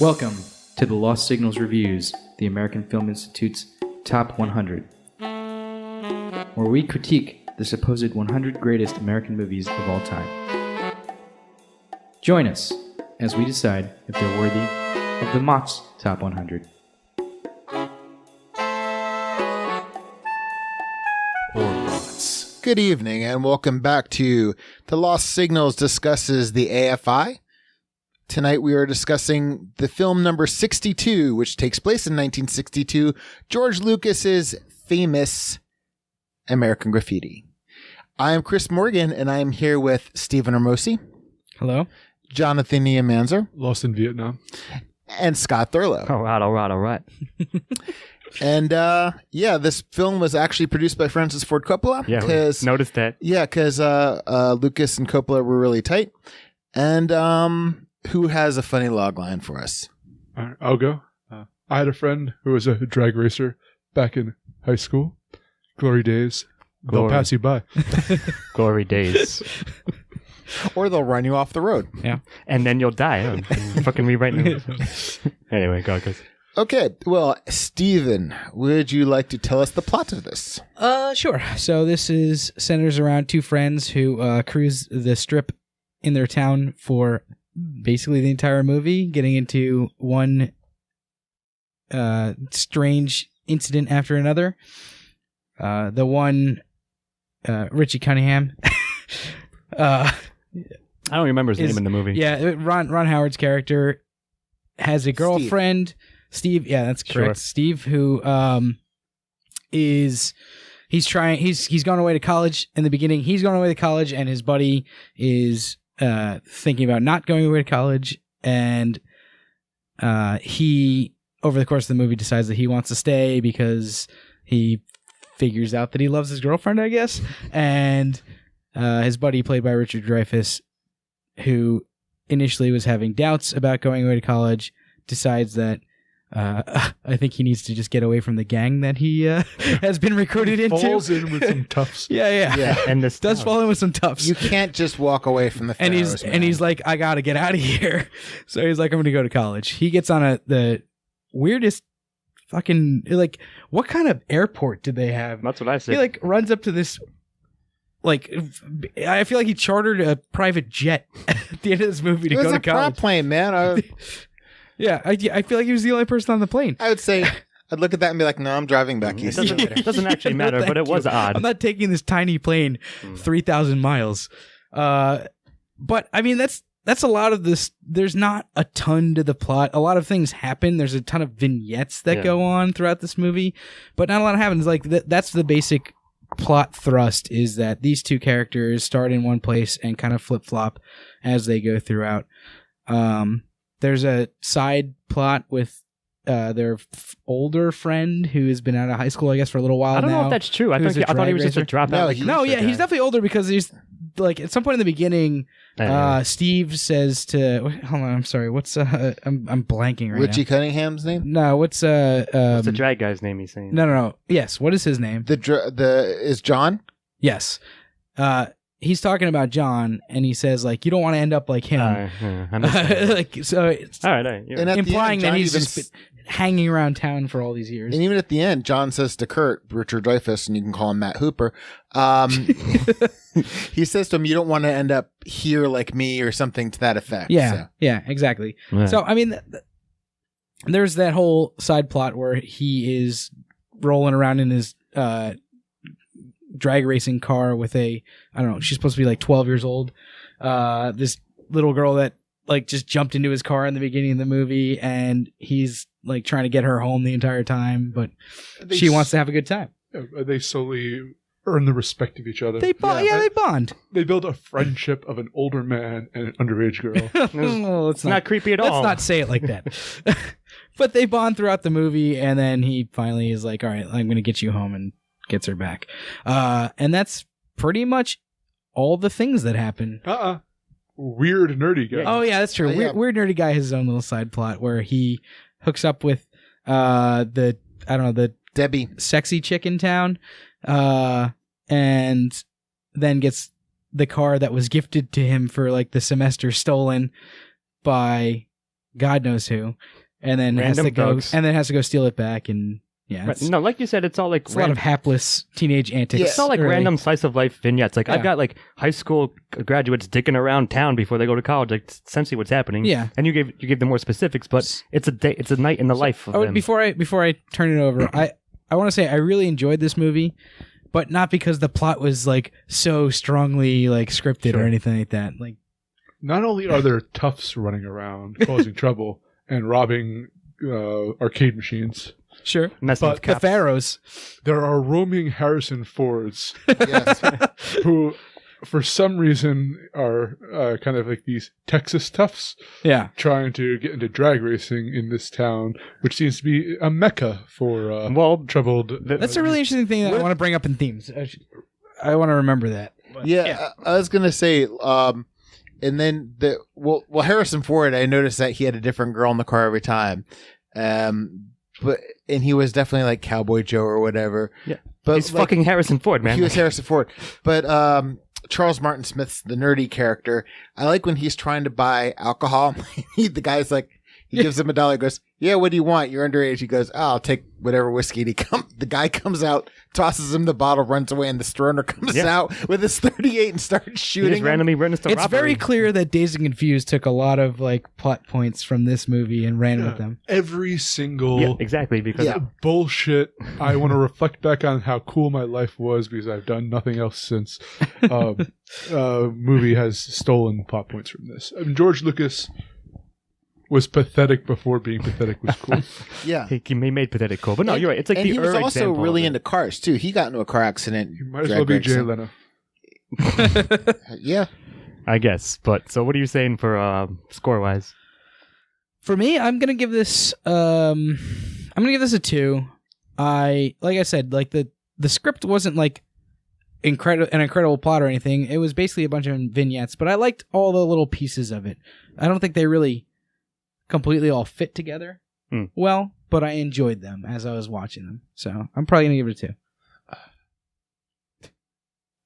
Welcome to the Lost Signals Reviews, the American Film Institute's Top 100, where we critique the supposed 100 greatest American movies of all time. Join us as we decide if they're worthy of the Mott's Top 100. Good evening and welcome back to The Lost Signals discusses the AFI. Tonight we are discussing the film number 62, which takes place in 1962, George Lucas's famous American Graffiti. I am Chris Morgan and I am here with Stephen Hermosi. Hello. Jonathan Niemanzer. Lost in Vietnam. And Scott Thurlow. All right. And this film was actually produced by Francis Ford Coppola. Yeah, noticed that. Yeah, because Lucas and Coppola were really tight. And who has a funny log line for us? All right, I'll go. I had a friend who was a drag racer back in high school. Glory days. They'll pass you by. Glory days. Or they'll run you off the road. Yeah. And then you'll die. Fucking me right now. Anyway, go, Chris. Okay, well, Steven, would you like to tell us the plot of this? Sure. So this centers around two friends who cruise the strip in their town for basically the entire movie, getting into one strange incident after another. The one, Richie Cunningham. I don't remember his name in the movie. Yeah, Ron Howard's character has a girlfriend. Steve, yeah, that's correct. Sure. Steve, who he's gone away to college in the beginning. He's gone away to college, and his buddy is thinking about not going away to college, and he, over the course of the movie, decides that he wants to stay because he figures out that he loves his girlfriend, I guess. And his buddy, played by Richard Dreyfuss, who initially was having doubts about going away to college, decides that I think he needs to just get away from the gang that he has been recruited into. Falls in with some toughs. Yeah. And this does fall in with some toughs. You can't just walk away from the Pharaohs, and he's like, I gotta get out of here. So he's like, I'm gonna go to college. He gets on the weirdest fucking, like, what kind of airport did they have? That's what I said. He like runs up to this, like, I feel like he chartered a private jet at the end of this movie to go to college. It was a prop plane, man. Yeah, I feel like he was the only person on the plane. I would say, I'd look at that and be like, no, I'm driving back east. It doesn't actually matter, but it was odd. I'm not taking this tiny plane 3,000 miles. But, I mean, that's a lot of this. There's not a ton to the plot. A lot of things happen. There's a ton of vignettes that go on throughout this movie, but not a lot happens. Like, that's the basic plot thrust, is that these two characters start in one place and kind of flip-flop as they go throughout. There's a side plot with their older friend who has been out of high school, I guess, for a little while now. I don't know if that's true. I thought he was just a dropout. He's definitely older, because he's like, at some point in the beginning, Steve says to, hold on, I'm sorry, what's I'm blanking right now. Richie Cunningham's name? No, what's the drag guy's name he's saying? No. Yes, what is his name? Is John? Yes. He's talking about John, and he says, like, you don't want to end up like him. Like, so it's all right. And implying that he's just been hanging around town for all these years. And even at the end, John says to Kurt, Richard Dreyfuss, and you can call him Matt Hooper, he says to him, you don't want to end up here like me, or something to that effect. Yeah, exactly. Right. So, I mean, there's that whole side plot where he is rolling around in his drag racing car with I don't know, she's supposed to be like 12 years old. This little girl that like just jumped into his car in the beginning of the movie, and he's like trying to get her home the entire time, but she wants to have a good time. They slowly earn the respect of each other. They bond. They build a friendship of an older man and an underage girl. No, it's not creepy at all. Let's not say it like that. But they bond throughout the movie, and then he finally is like, all right, I'm going to get you home, and gets her back. And that's pretty much all the things that happen. Weird nerdy guy. Oh yeah, that's true. Weird nerdy guy has his own little side plot where he hooks up with the Debbie, sexy chick in town, and then gets the car that was gifted to him for like the semester stolen by God knows who, and then Random has to go steal it back. And yeah, Right. No, like you said, it's all like it's a lot of hapless teenage antics. Yeah. it's all like really. random slice of life vignettes. Like Yeah. I've got like high school graduates dicking around town before they go to college. Like essentially what's happening. Yeah. And you gave them more specifics, but it's a night in the life of them. Before I turn it over, I want to say I really enjoyed this movie, but not because the plot was like so strongly like scripted Sure. or anything like that. Like, Not only are there toughs running around causing trouble and robbing arcade machines, sure, Messing with the cops. Pharaohs. there are roaming Harrison Fords Yes. who, for some reason, are kind of like these Texas toughs Yeah, trying to get into drag racing in this town, which seems to be a mecca for Well, troubled. that's a really interesting thing that I want to bring up in themes. I want to remember that. But, Yeah, I was gonna say, and then Harrison Ford. I noticed that he had a different girl in the car every time, and he was definitely like Cowboy Joe or whatever. Yeah. but he's like, fucking Harrison Ford, man. He was Harrison Ford, but Charles Martin Smith's the nerdy character. I like when he's trying to buy alcohol. The guy's like, he gives him $1. He goes, "Yeah, what do you want? You're underage." He goes, "Oh, I'll take whatever whiskey." And the guy comes out, tosses him the bottle, runs away, and the stoner comes out with his .38 and starts He shooting just him. randomly ran into it's robbery. very clear that Dazed and Confused took a lot of like plot points from this movie and ran with them. Every single Yeah, exactly. Because bullshit. I want to reflect back on how cool my life was because I've done nothing else since. Movie has stolen plot points from this. I mean, George Lucas was pathetic before being pathetic was cool. Yeah. he made pathetic cool. But no, you're right. It's like and the he was also example really of it. into cars too. He got into a car accident. You might as well be Jay Leno. Yeah. I guess. But so what are you saying for score wise? For me, I'm gonna give this a 2. Like I said, like the script wasn't like an incredible plot or anything. It was basically a bunch of vignettes, but I liked all the little pieces of it. I don't think they really completely all fit together well, but I enjoyed them as I was watching them. So I'm probably gonna give it a 2.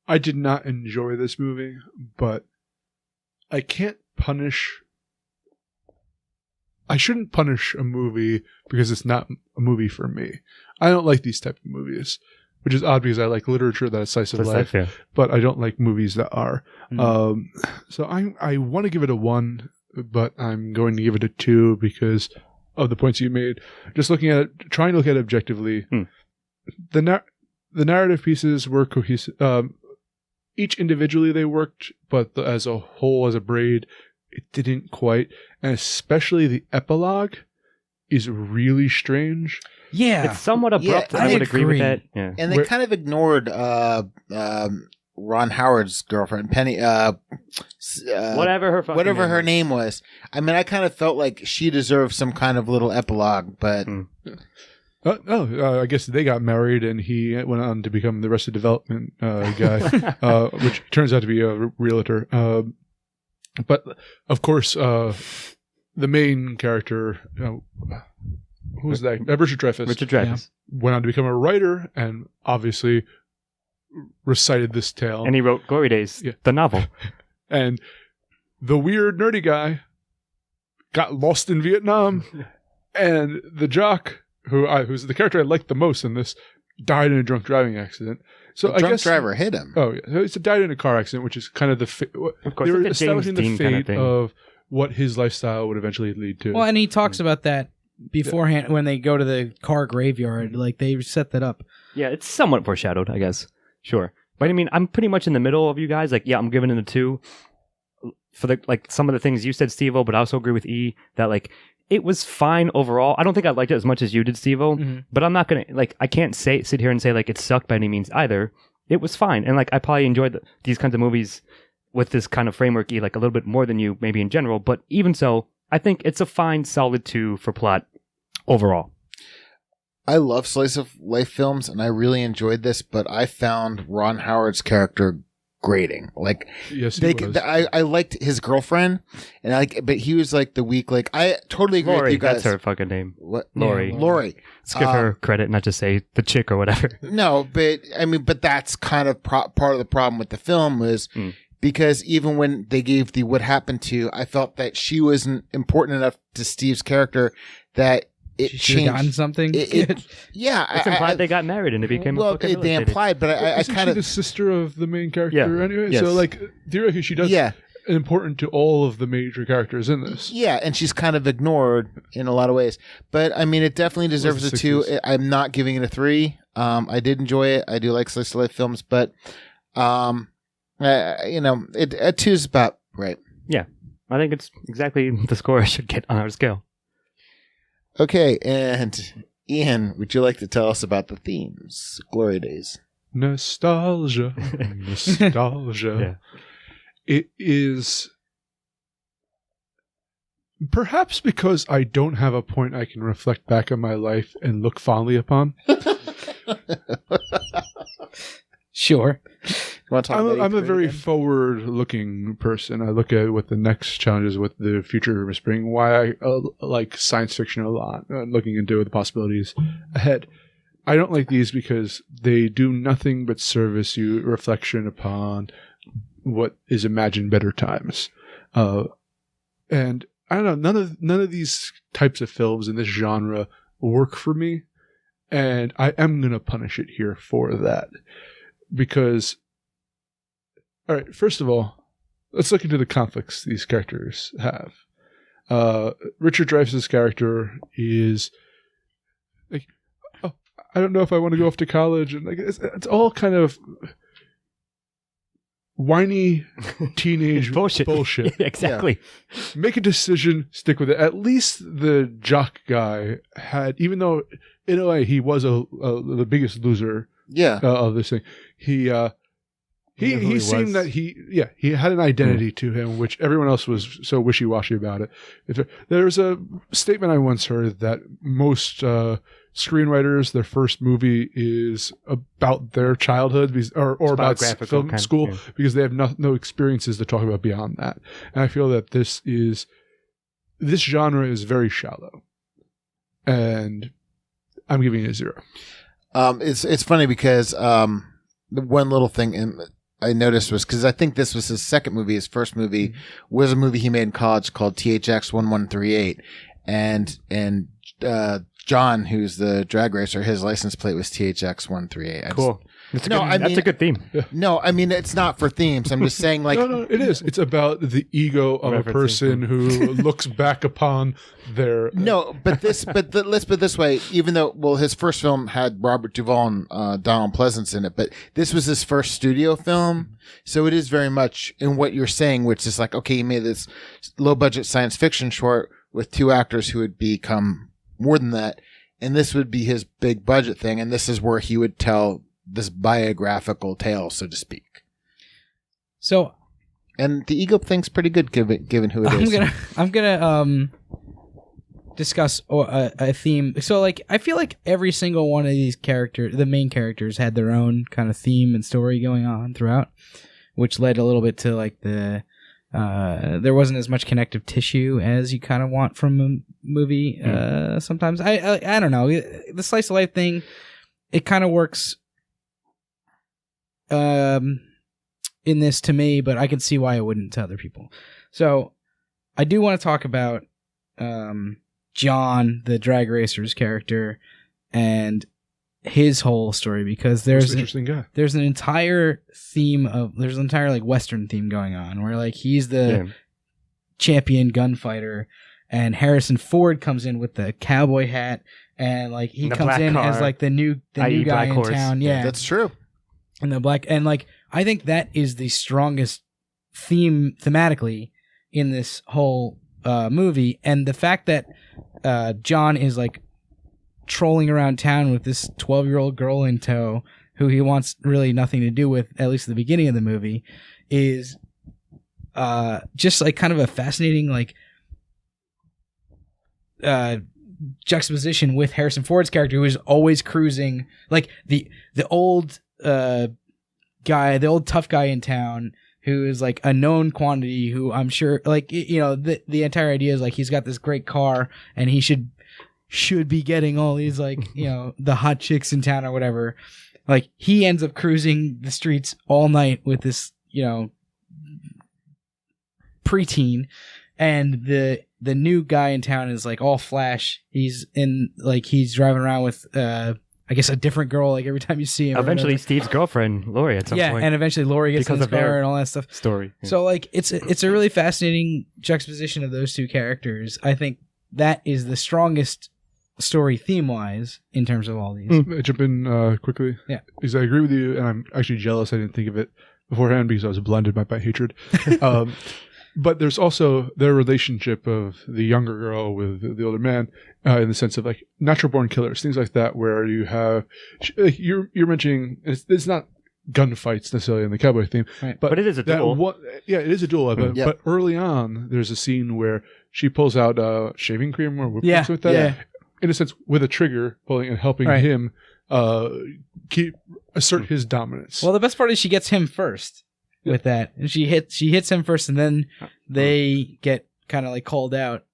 I did not enjoy this movie, but I shouldn't punish a movie because it's not a movie for me. I don't like these type of movies, which is odd because I like literature that is slice of life, Yeah. but I don't like movies that are. So I want to give it a 1, but I'm going to give it a 2 because of the points you made. Just looking at it, trying to look at it objectively, the narrative pieces were cohesive. Each individually they worked, but as a whole, as a braid, it didn't quite. And especially the epilogue is really strange. Yeah, It's somewhat abrupt. Yeah, I I would agree with agree. that. Yeah. And they kind of ignored Ron Howard's girlfriend, Penny. Whatever her fucking whatever name her was. name was. I mean, I kind of felt like she deserved some kind of little epilogue, but I guess they got married and he went on to become the Arrested Development guy, which turns out to be a realtor. But of course, the main character, who's that? Richard Dreyfuss. Richard Dreyfuss. Went on to become a writer and obviously recited this tale. And he wrote Glory Days, the novel. And the weird nerdy guy got lost in Vietnam, and the jock, who's the character I liked the most in this, died in a drunk driving accident. So the I drunk guess driver hit him. Oh yeah, so it's died in a car accident, which is kind of the Of course, they were like a James establishing the Dean fate kind of thing. of what his lifestyle would eventually lead to. well, and he talks about that beforehand when they go to the car graveyard. Like they set that up. Yeah, it's somewhat foreshadowed, I guess. Sure. But I mean, I'm pretty much in the middle of you guys. Like, yeah, I'm giving it a 2 for the some of the things you said, Steve-O, but I also agree with E that like it was fine overall. I don't think I liked it as much as you did, Steve-O, but I'm not gonna I can't sit here and say like it sucked by any means either. It was fine, and like I probably enjoyed these kinds of movies with this kind of framework, like a little bit more than you maybe in general. But even so, I think it's a fine, solid 2 for plot overall. I love slice of life films, and I really enjoyed this, but I found Ron Howard's character grating. Like, Yes, he was. I liked his girlfriend, and but he was like the weak. Like, I totally agree with Lori, you guys. that's her fucking name. What? Lori. Lori. Let's give her credit, not just say the chick or whatever. No, but I mean, but that's kind of part of the problem with the film was because even when they gave the what happened to, I felt that she wasn't important enough to Steve's character that it She should have changed. gotten something. Yeah, It's implied they got married and it became well, fucking they illustrated. implied, but I Isn't kind she of the sister of the main character Yeah. anyway? Yes. So, like, theoretically, she does important to all of the major characters in this. yeah, and she's kind of ignored in a lot of ways. But I mean, it definitely deserves a 2. I'm not giving it a 3. I did enjoy it. I do like slice of life films, but a 2 is about right. Yeah. I think it's exactly the score I should get on our scale. Okay, and Ian, would you like to tell us about the themes? Glory days. Nostalgia. Nostalgia. Yeah. It is perhaps because I don't have a point I can reflect back on my life and look fondly upon. Sure. You want to talk about I'm a E3 very again? forward-looking person. I look at what the next challenges, what the future is bringing. Why I like science fiction a lot, looking into the possibilities ahead. I don't like these because they do nothing but service you reflection upon what is imagined better times. And I don't know, none of these types of films in this genre work for me, and I am going to punish it here for that. Because, all right, first of all, let's look into the conflicts these characters have. Richard Dreyfuss's character is like, oh, I don't know if I want to go off to college, and like it's all kind of whiny teenage bullshit. Exactly. Make a decision, stick with it. At least the jock guy had, even though in a way he was the biggest loser of this thing, he seemed that he had an identity to him, which everyone else was so wishy-washy about it. There's a statement I once heard that most screenwriters, their first movie is about their childhood or about film school, because they have no experiences to talk about beyond that. And I feel that this genre is very shallow, and I'm giving it a 0. It's funny because the one little thing I noticed was, because I think this was his second movie. His first movie was a movie he made in college called THX 1138, and John, who's the drag racer, his license plate was THX 138. Cool. That's a good theme. No, I mean, it's not for themes. I'm just saying, like, no, it is. It's about the ego of a person who looks back upon their. No, but let's put it this way. Even though, his first film had Robert Duvall and Donald Pleasance in it, but this was his first studio film, so it is very much in what you're saying, which is like, okay, he made this low budget science fiction short with 2 actors who would become more than that, and this would be his big budget thing, and this is where he would tell this biographical tale, so to speak. So, and the ego thing's pretty good given who it is. I'm gonna discuss a theme. So, like, I feel like every single one of these characters, the main characters, had their own kind of theme and story going on throughout, which led a little bit to like there wasn't as much connective tissue as you kind of want from a movie. Sometimes I don't know, the slice of life thing, it kind of works in this to me, but I can see why it wouldn't to other people. So I do want to talk about John, the drag racer's character, and his whole story, because there's an entire like Western theme going on where like he's the champion gunfighter, and Harrison Ford comes in with the cowboy hat, and like he comes in as like the new guy in town. Yeah, that's true. And the black, and like I think that is the strongest thematically in this whole movie, and the fact that John is like trolling around town with this 12-year-old girl in tow who he wants really nothing to do with, at least at the beginning of the movie, is just like kind of a fascinating like juxtaposition with Harrison Ford's character, who is always cruising, like the old guy, the old tough guy in town, who is like a known quantity, who I'm sure, like, you know, the entire idea is like he's got this great car and he should be getting all these, like, you know, the hot chicks in town or whatever. Like, he ends up cruising the streets all night with this, you know, preteen, and the new guy in town is like all flash. He's driving around with I guess a different girl, like, every time you see him. Eventually, Steve's girlfriend, Lori, at some point. Yeah, and eventually Lori gets because in his of their car and all that stuff. Story. Yeah. So, like, it's a really fascinating juxtaposition of those two characters. I think that is the strongest story theme-wise in terms of all these. I jump in quickly. Yeah. Because I agree with you, and I'm actually jealous I didn't think of it beforehand because I was blinded by my hatred. But there's also their relationship of the younger girl with the older man, in the sense of like natural born killers, things like that, where you have you're mentioning it's not gunfights necessarily in the cowboy theme, right. but it is a duel. It is a duel. But early on, there's a scene where she pulls out shaving cream or whipped cream with that. Yeah. In a sense, with a trigger, pulling and helping him assert his dominance. Well, the best part is she gets him first with that, and she hits him first, and then they get kind of like called out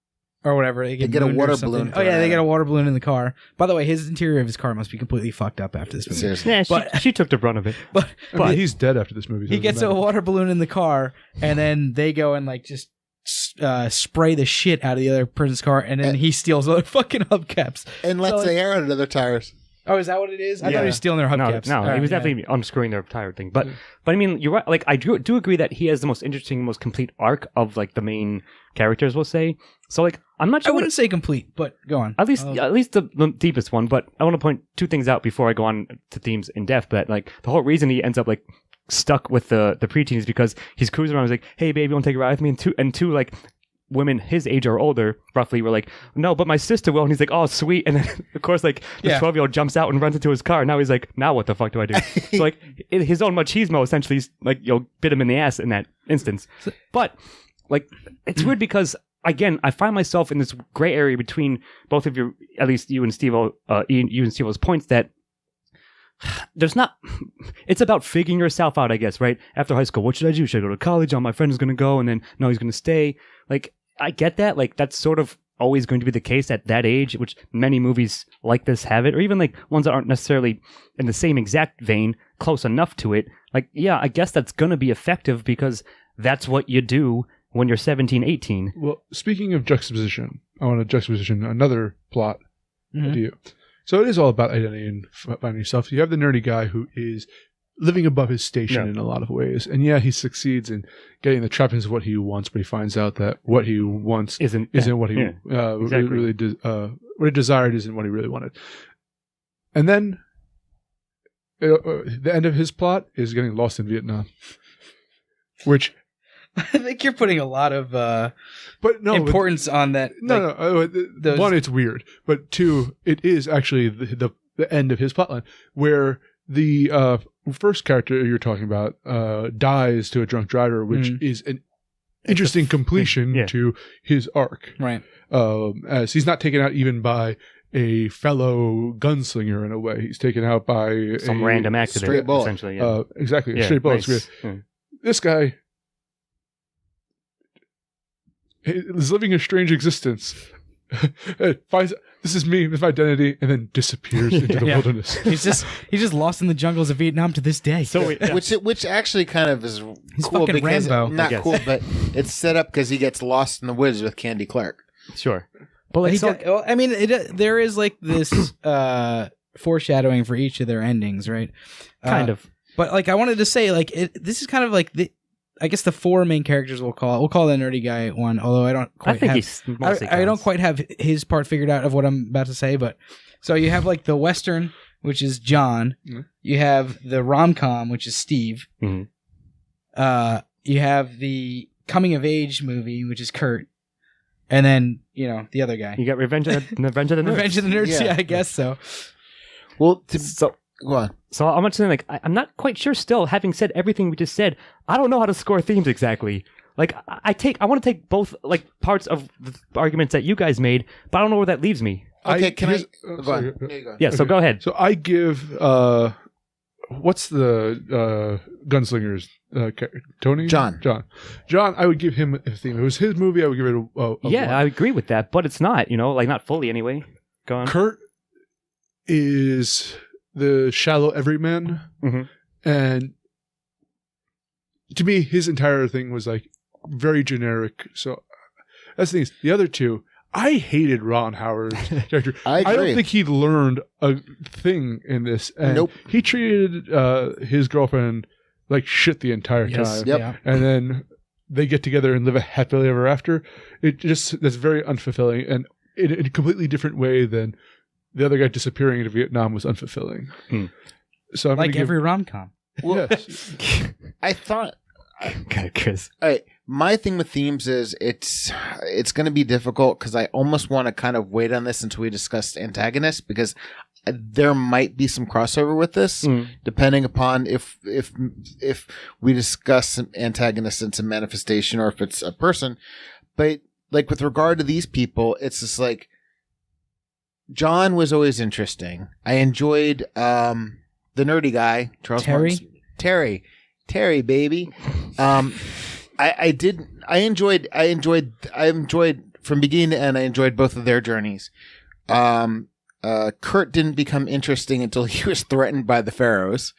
or whatever. They get a water balloon. Oh yeah, they get a water balloon in the car. By the way, his interior of his car must be completely fucked up after this movie. Seriously. Yeah, she took the brunt of it. But he's dead after this movie. So he gets a water balloon in the car, and then they go and like just spray the shit out of the other person's car, and then he steals their fucking hubcaps and lets the air out of their tires. Oh, is that what it is? I thought he was stealing their hubcaps. No, he was definitely unscrewing their tire thing. But I mean, you're right. Like, I do agree that he has the most interesting, most complete arc of like the main characters, we'll say. So like, I'm not sure. I wouldn't say complete, but go on. At least the deepest one. But I want to point two things out before I go on to themes in depth. But like, the whole reason he ends up like stuck with the preteen is because he's cruising around. He's like, "Hey, baby, want to take a ride with me?" And two like women his age or older, roughly, were like, "No, but my sister will." And he's like, "Oh, sweet." And then, of course, like, the 12-year-old jumps out and runs into his car. Now he's like, "Now what the fuck do I do?" So, like, his own machismo essentially, like, bit him in the ass in that instance. But, like, it's weird because, again, I find myself in this gray area between both of your, at least you and Steve-O's points that there's not, it's about figuring yourself out, I guess, right? After high school, what should I do? Should I go to college? Oh, my friend is going to go, and then, no, he's going to stay. Like, I get that. Like, that's sort of always going to be the case at that age, which many movies like this have it, or even like ones that aren't necessarily in the same exact vein, close enough to it. Like, yeah, I guess that's going to be effective because that's what you do when you're 17, 18. Well, speaking of juxtaposition, I want to juxtaposition another plot idea. So it is all about identity and finding yourself. You have the nerdy guy who is living above his station in a lot of ways. And yeah, he succeeds in getting the trappings of what he wants, but he finds out that what he wants isn't what he really what he desired isn't what he really wanted. And then the end of his plot is getting lost in Vietnam, which I think you're putting a lot of importance on that. One, it's weird, but two, it is actually the end of his plotline where the first character you're talking about dies to a drunk driver, which is an interesting completion to his arc, right? As he's not taken out even by a fellow gunslinger in a way; he's taken out by some random accident, straight bullet. Essentially. Exactly, straight bullet. Nice. This guy is living a strange existence. Finds this is me, this is my identity, and then disappears into the wilderness. He's just lost in the jungles of Vietnam to this day. So which actually kind of is He's cool fucking because Rambo. not cool, but it's set up because he gets lost in the woods with Candy Clark. Sure, but like, I mean, there is like this foreshadowing for each of their endings, right? Kind of. But like, I wanted to say, like, this is kind of like I guess the four main characters we'll call the nerdy guy one, although I don't quite I don't quite have his part figured out of what I'm about to say, but so you have like the Western, which is John, you have the rom-com, which is Steve, you have the coming of age movie, which is Kurt, and then, the other guy. You got Revenge of the Nerds. Revenge of the Nerds, yeah, I guess so. Well, go on. So I'm not saying, like, I'm not quite sure still, having said everything we just said, I don't know how to score themes exactly. Like, I want to take both, like, parts of the arguments that you guys made, but I don't know where that leaves me. Okay, go on. There you go. Yeah, so go ahead. So I give what's the gunslingers? Tony? John. I would give him a theme. If it was his movie, I would give it a Yeah, 1. I agree with that, but it's not, like not fully anyway. Go on. Kurt is the shallow everyman, and to me, his entire thing was like very generic. So that's the thing. The other two, I hated Ron Howard's character. I agree. don't think he learned a thing in this. And Nope. He treated his girlfriend like shit the entire time. Yep. Yeah. And then they get together and live a happily ever after. That's very unfulfilling, and in a completely different way than the other guy disappearing into Vietnam was unfulfilling. So I'm Like gonna every rom-com. Well, yes. I thought. Okay, Chris. All right, my thing with themes is it's going to be difficult because I almost want to kind of wait on this until we discuss antagonists, because there might be some crossover with this, depending upon if we discuss some antagonists and some manifestation, or if it's a person. But like with regard to these people, it's just like John was always interesting. I enjoyed the nerdy guy, Charles Martin. Terry, baby. I enjoyed from beginning to end. I enjoyed both of their journeys. Kurt didn't become interesting until he was threatened by the Pharaohs,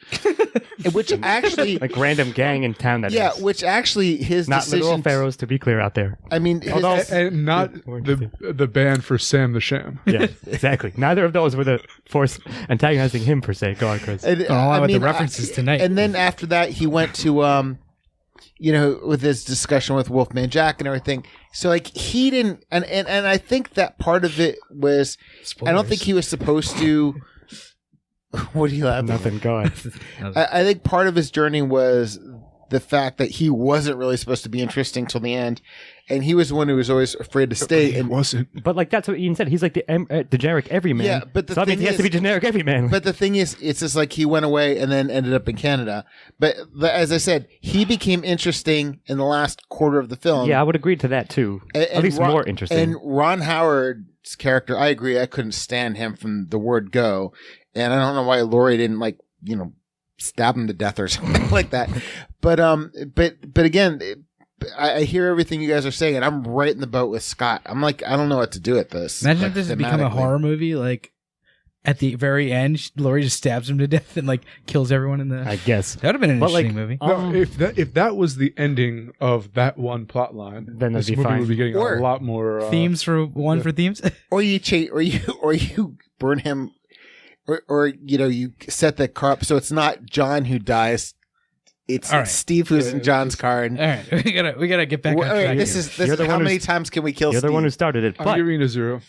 which actually, Like random gang in town that yeah, is. which actually his Not decision. literal pharaohs, to be clear out there. I mean, and not the band for Sam the Sham. Yeah, exactly. Neither of those were the force antagonizing him per se. Go on, Chris. and, Oh, I want the references tonight. And then after that, he went to with his discussion with Wolfman Jack and everything. So like he didn't, and I think that part of it was, I don't think he was supposed to. What do you laugh at? Nothing. Go on. I think part of his journey was the fact that he wasn't really supposed to be interesting till the end, and he was the one who was always afraid to stay. It And wasn't. But like that's what Ian said. He's like the generic everyman. Yeah, but the so that means thing he has to is- be generic everyman. But the thing is, it's just like he went away and then ended up in Canada. But as I said, he became interesting in the last quarter of the film. Yeah, I would agree to that too. At least more interesting. And Ron Howard's character, I agree, I couldn't stand him from the word go. And I don't know why Laurie didn't stab him to death or something like that. But again, I hear everything you guys are saying, and I'm right in the boat with Scott. I'm like, I don't know what to do with this. Imagine like, if this has become a thematically. horror movie. Like at the very end, Laurie just stabs him to death and like kills everyone in the. I guess. That would have been an But, like, interesting movie. No, if that was the ending of that one plot line, Then that'd this be movie fine. would be getting Or a lot more Themes for themes. Or you burn him, or you set the car up so it's not John who dies. It's All right. Steve who's in John's car. And All right, we gotta get back on all right, track. this here. is You're the how one many who's- times can we kill You're Steve? the one who started it. I'm But giving it a 0.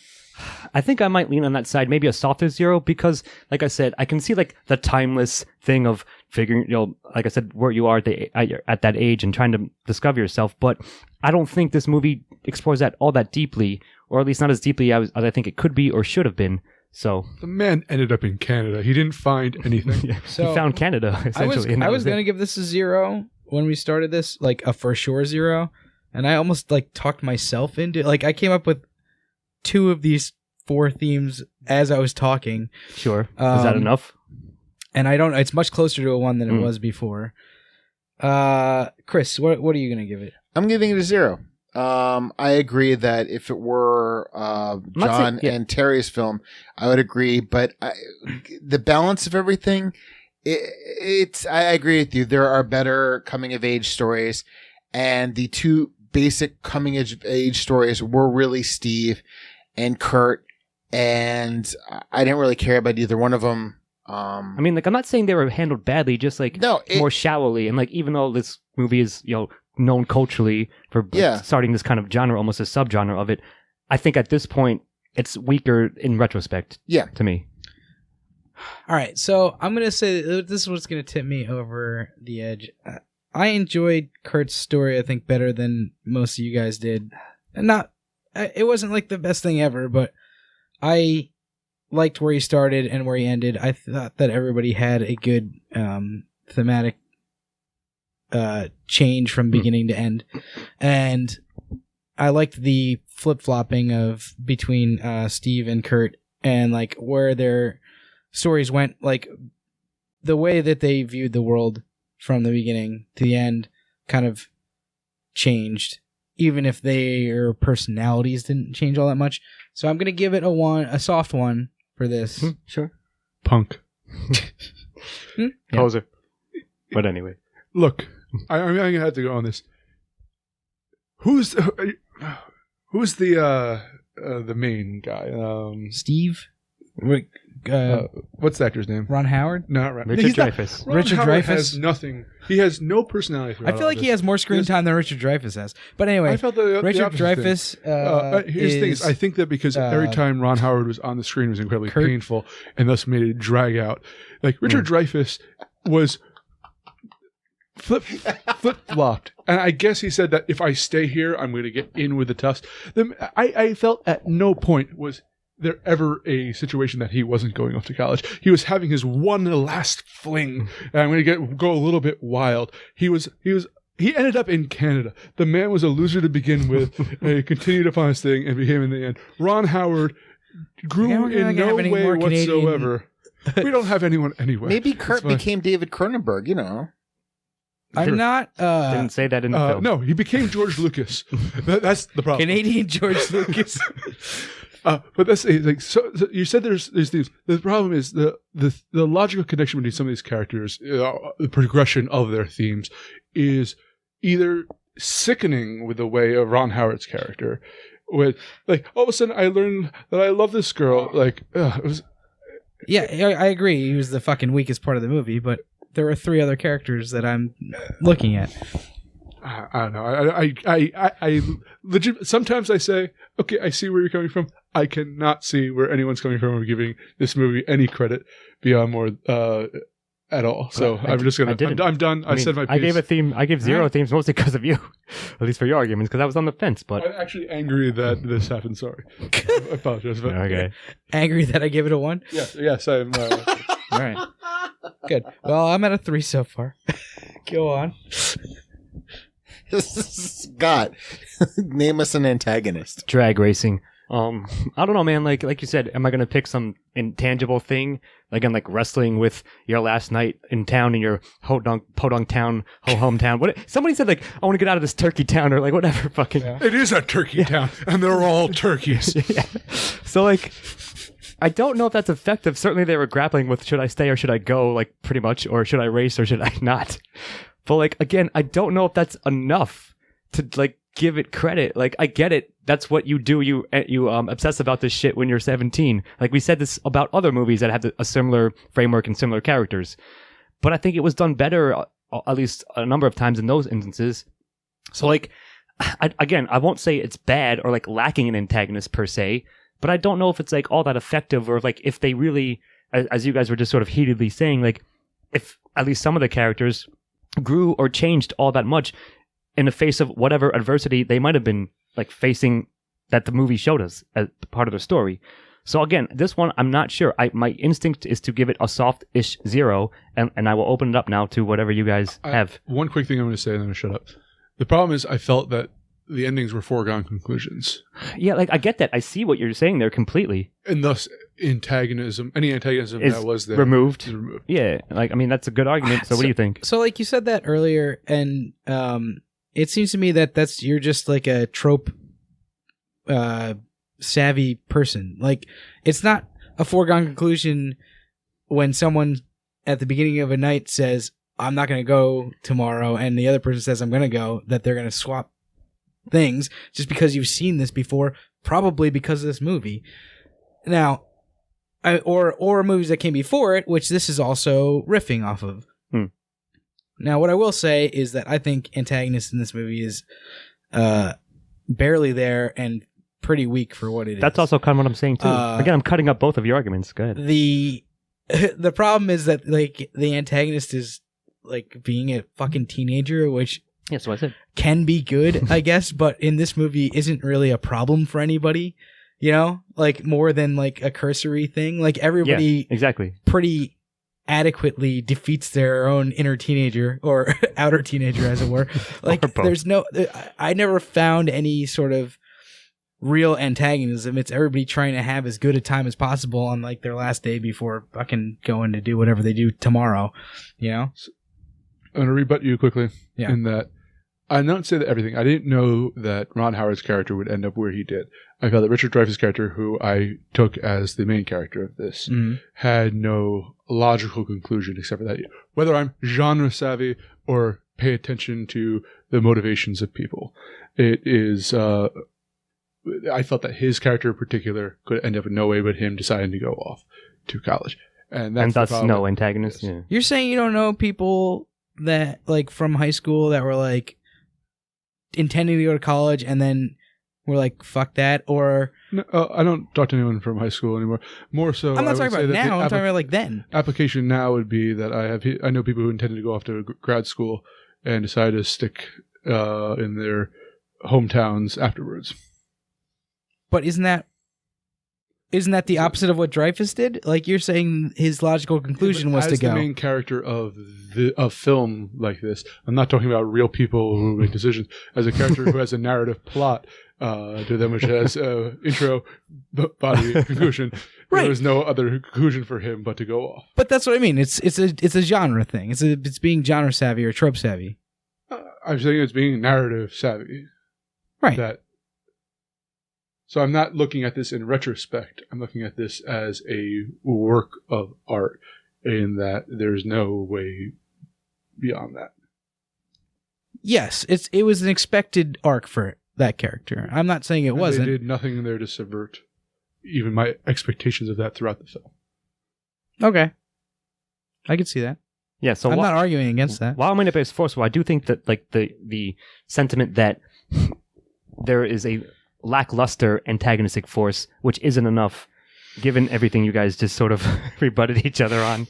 I think I might lean on that side, maybe a softer 0, because, like I said, I can see like the timeless thing of figuring, like I said, where you are at that age and trying to discover yourself. But I don't think this movie explores that all that deeply, or at least not as deeply as I think it could be or should have been. So The man ended up in Canada. He didn't find anything. So he found Canada essentially. and that I was it. gonna give this a 0 when we started this, like a for sure 0, and I almost like talked myself into like I came up with 2 of these 4 themes as I was talking. Sure. Is that enough? And I don't. It's much closer to a 1 than it Mm. was before. Chris, what are you gonna give it? I'm giving it a 0. I agree that if it were John yeah. and Terry's film, I would agree. But the balance of everything, I agree with you. There are better coming of age stories, and the 2 basic coming of age stories were really Steve and Kurt, and I didn't really care about either one of them. I mean, like, I'm not saying they were handled badly, just like more shallowly. And like, even though this movie is, known culturally for starting this kind of genre, almost a subgenre of it, I think at this point it's weaker in retrospect. Yeah. To me. All right, so I'm gonna say this is what's gonna tip me over the edge. I enjoyed Kurt's story, I think, better than most of you guys did. And it wasn't like the best thing ever, but I liked where he started and where he ended. I thought that everybody had a good thematic change from beginning to end, and I liked the flip-flopping of between Steve and Kurt, and like where their stories went. Like the way that they viewed the world from the beginning to the end kind of changed, even if their personalities didn't change all that much. So I'm gonna give it a soft one for this. Sure. Punk. Poser. But anyway. Look, I'm gonna have to go on this. Who's the main guy? Steve. What's the actor's name? Ron Howard? Not Ron. Richard Dreyfuss. Richard Howard Dreyfuss has nothing. He has no personality. I feel like he has more screen time than Richard Dreyfuss has. But anyway, I felt Richard Dreyfuss. Here's the thing: I think that because every time Ron Howard was on the screen was incredibly painful, and thus made it drag out. Like Richard Dreyfuss was flip flopped, and I guess he said that if I stay here, I'm going to get in with the Tufts. I felt at no point was there ever a situation that he wasn't going off to college. He was having his one last fling, and I'm going to go a little bit wild. He ended up in Canada. The man was a loser to begin with, and he continued upon his thing and became in the end. Ron Howard grew in no way whatsoever. We don't have anyone anywhere. Maybe Kurt became David Cronenberg, you know. I'm not. Didn't say that in the film. No, he became George Lucas. That's the problem. Canadian George Lucas. But that's like so you said there's things. The problem is the logical connection between some of these characters, the progression of their themes, is either sickening with the way of Ron Howard's character, with like all of a sudden I learned that I love this girl. Like it was. Yeah, I agree. He was the fucking weakest part of the movie, but there were 3 other characters that I'm looking at. I don't know. I legit. Sometimes I say, okay, I see where you're coming from. I cannot see where anyone's coming from or giving this movie any credit beyond more at all. So I'm just gonna. I'm done. I said my piece. I gave a theme. I gave 0 themes mostly because of you, at least for your arguments, because I was on the fence. But I'm actually angry that this happened. Sorry, I apologize. But, okay. Angry that I gave it a 1? Yes, I'm. All right. Good. Well, I'm at a 3 so far. Go on. Scott, name us an antagonist. Drag racing. I don't know, man. Like you said, am I gonna pick some intangible thing? Like I'm like wrestling with your last night in town in your podunk town, hometown. What? Somebody said like I want to get out of this turkey town or like whatever. Fucking. Yeah. It is a turkey town, and they're all turkeys. Yeah. So like, I don't know if that's effective. Certainly, they were grappling with should I stay or should I go? Like pretty much, or should I race or should I not? But like again, I don't know if that's enough to like give it credit. Like I get it. That's what you do. You obsess about this shit when you're 17. Like we said this about other movies that have a similar framework and similar characters. But I think it was done better, at least a number of times in those instances. So like, I won't say it's bad or like lacking an antagonist per se, but I don't know if it's like all that effective or like if they really, as you guys were just sort of heatedly saying, like if at least some of the characters grew or changed all that much in the face of whatever adversity they might have been like facing that the movie showed us as part of the story. So again, this one, I'm not sure. My instinct is to give it a soft-ish 0, and I will open it up now to whatever you guys have. One quick thing I'm going to say, and then I'll shut up. The problem is I felt that the endings were foregone conclusions. Yeah, like I get that. I see what you're saying there completely. And thus, any antagonism that was there removed. Is removed. Yeah, like I mean, that's a good argument. So what do you think? So like you said that earlier, and it seems to me that you're just like a trope savvy person. Like it's not a foregone conclusion when someone at the beginning of a night says, I'm not going to go tomorrow, and the other person says, I'm going to go, that they're going to swap things just because you've seen this before, probably because of this movie. Now, or movies that came before it, which this is also riffing off of. Now, what I will say is that I think antagonist in this movie is barely there and pretty weak for what it is. That's also kind of what I'm saying too. Again, I'm cutting up both of your arguments. Go ahead. The problem is that like the antagonist is like being a fucking teenager, which so I said can be good, I guess, but in this movie isn't really a problem for anybody. You know, like more than like a cursory thing. Like everybody, exactly, pretty adequately defeats their own inner teenager or outer teenager, as it were. Like there's no, I never found any sort of real antagonism. It's everybody trying to have as good a time as possible on like their last day before fucking going to do whatever they do tomorrow. You know? I'm going to rebut you quickly Yeah. in that I don't say that everything. I didn't know that Ron Howard's character would end up where he did. I felt that Richard Dreyfuss' character, who I took as the main character of this, had no logical conclusion except for that. Whether I'm genre savvy or pay attention to the motivations of people, it is. I felt that his character in particular could end up in no way but him deciding to go off to college, and thus no antagonist. Yes. Yeah. You're saying you don't know people that like from high school that were like intending to go to college and then were like fuck that, or No, I don't talk to anyone from high school anymore. More so, I'm not I would talking say about that the now. I'm talking about like then. application now would be that I know people who intended to go off to grad school and decided to stick in their hometowns afterwards. But isn't that the opposite of what Dreyfuss did? Like you're saying, his logical conclusion was to As go. the main character of film like this, I'm not talking about real people who make decisions. As a character who has a narrative plot to them, which has intro, body, conclusion. Right. There was no other conclusion for him but to go off. But that's what I mean. It's a genre thing. It's being genre savvy or trope savvy. I'm saying it's being narrative savvy. Right. So I'm not looking at this in retrospect. I'm looking at this as a work of art in that there's no way beyond that. Yes, it was an expected arc for that character. I'm not saying it And wasn't. They did nothing there to subvert even my expectations of that throughout the film. Okay. I could see that. Yeah, so I'm not arguing against that. While I'm in a base forceful, I do think that like the sentiment that there is a lackluster antagonistic force, which isn't enough, given everything you guys just sort of rebutted each other on.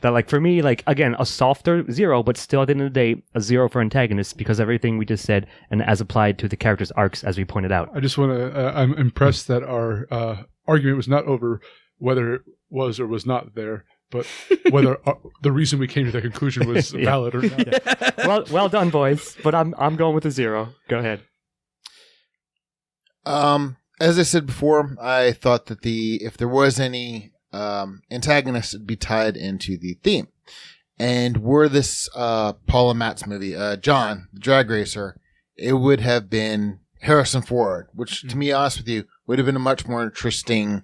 That like for me, like again, a softer 0, but still at the end of the day, a 0 for antagonists because of everything we just said and as applied to the characters' arcs as we pointed out. I just want to, I'm impressed that our argument was not over whether it was or was not there, but whether the reason we came to that conclusion was valid or not. Well done, boys. But I'm going with a 0. Go ahead. As I said before, I thought that if there was any antagonist, it'd be tied into the theme. And were this Paul and Matt's movie, John, the drag racer, it would have been Harrison Ford, which, to be honest with you, would have been a much more interesting.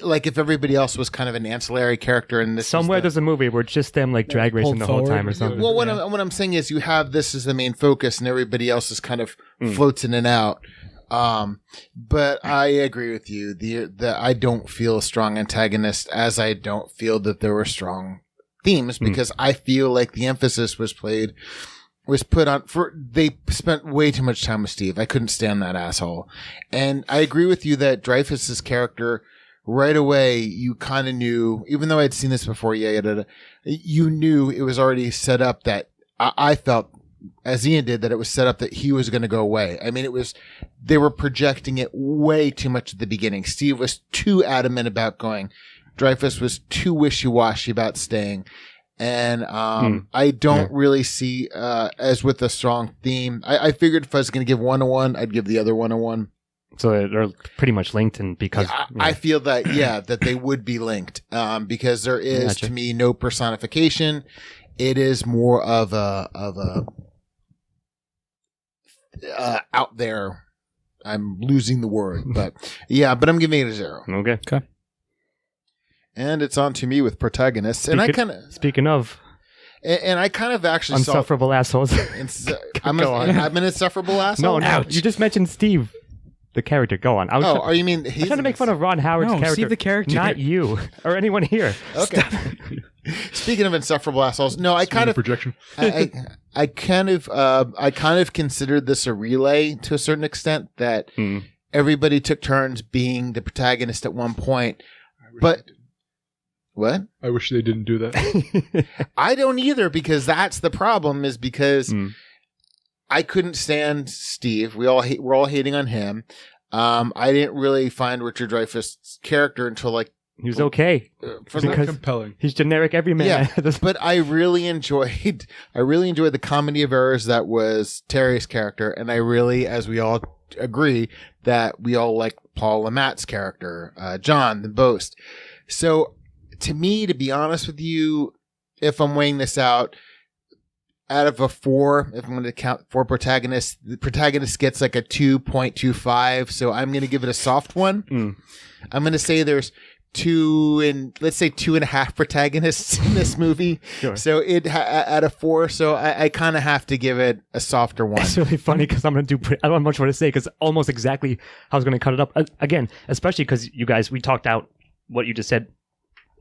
Like if everybody else was kind of an ancillary character, and this somewhere there's a movie where it's just them like drag racing the whole time or something. Well, what I'm saying is, you have this as the main focus, and everybody else is kind of floats in and out. But I agree with you. That I don't feel a strong antagonist, as I don't feel that there were strong themes, because I feel like the emphasis was put on they spent way too much time with Steve. I couldn't stand that asshole. And I agree with you that Dreyfuss's character, right away, you kind of knew, even though I'd seen this before, you knew it was already set up that I felt, as Ian did, that it was set up that he was going to go away. I mean, they were projecting it way too much at the beginning. Steve was too adamant about going. Dreyfuss was too wishy-washy about staying. And I don't really see, as with a strong theme, I figured if I was going to give one a 1, I'd give the other one a 1. So they're pretty much linked, and because I feel that, that they would be linked, because there is, to me, no personification. It is more of a out there. I'm losing the word, but I'm giving it a 0. Okay. And it's on to me with protagonists. Speaking of, and I kind of actually insufferable assholes. I'm an insufferable asshole. No, you just mentioned Steve, the character. Go on. You mean I'm trying to make fun of Ron Howard's character? Steve the character, not you or anyone here. Okay. Speaking of insufferable assholes, no, I kind of projection. I kind of considered this a relay to a certain extent, that everybody took turns being the protagonist at one point, but. What? I wish they didn't do that. I don't either, because that's the problem, is because I couldn't stand Steve. We're all hating on him. I didn't really find Richard Dreyfuss' character until like he was okay. Because compelling. He's generic everyman. Yeah, but I really enjoyed the comedy of errors that was Terry's character, and I really, as we all agree that we all like Paul LeMatt's character, John the Boast. So to me, to be honest with you, if I'm weighing this out, out of a 4, if I'm going to count 4 protagonists, the protagonist gets like a 2.25. So I'm going to give it a soft one. I'm going to say there's 2.5 protagonists in this movie. Sure. So it out of 4. So I kind of have to give it a softer one. It's really funny because I'm going to I don't have much more to say because almost exactly how I was going to cut it up. Again, especially because you guys, we talked out what you just said